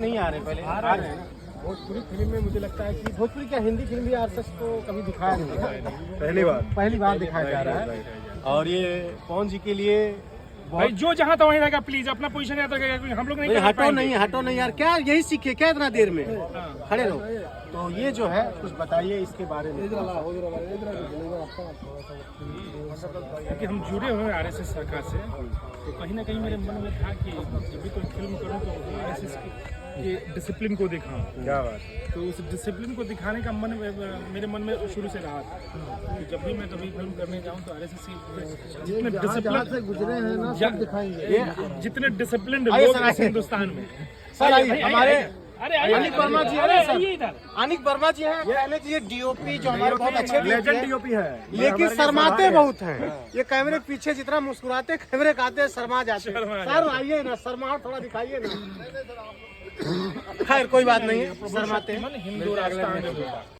नहीं आ रहे, पहले आ रहे हैं। भोजपुरी फिल्म में मुझे लगता है कि भोजपुरी क्या हिंदी फिल्म भी आर को कभी दिखाया नहीं है, पहली बार दिखाया जा रहा है। और ये पवन जी के लिए भाई जो जहाँ था वहीं रहेगा, प्लीज अपना पोजीशन याद रखेगा, हम लोग नहीं कर हटो पाएंगे। नहीं यार, क्या यही सीखे क्या इतना देर में खड़े रहो। तो ये जो है कुछ बताइए इसके बारे में। क्योंकि हम जुड़े हुए हैं आरएसएस शाखा से, तो कहीं ना कहीं मेरे मन में था कि जब भी कोई फिल्म करूँ तो आरएसएस के डिसिप्लिन को दिखाऊं। क्या बात, तो उस डिसिप्लिन को दिखाने का मन मेरे मन में शुरू से रहा था कि जब भी मैं कभी फिल्म करने जाऊं तो आरएसएस जितने डिसिप्लिन से गुजरे हैं ना सब दिखाएंगे, जितने डिसिप्लिन लोग इस हिंदुस्तान में। सर हमारे अनिक वर्मा जी है सर, अनिक वर्मा जी हैं, कहने चाहिए डीओपी जो हमारे बहुत अच्छे लेजेंड डीओपी है, लेकिन शर्माते बहुत हैं। ये कैमरे के पीछे जितना मुस्कुराते, कैमरे के आते शर्मा जाते। सर आइए ना, शर्माहट थोड़ा दिखाइए ना। खैर कोई बात नहीं है, शर्माते हैं। हिंदू राष्ट्र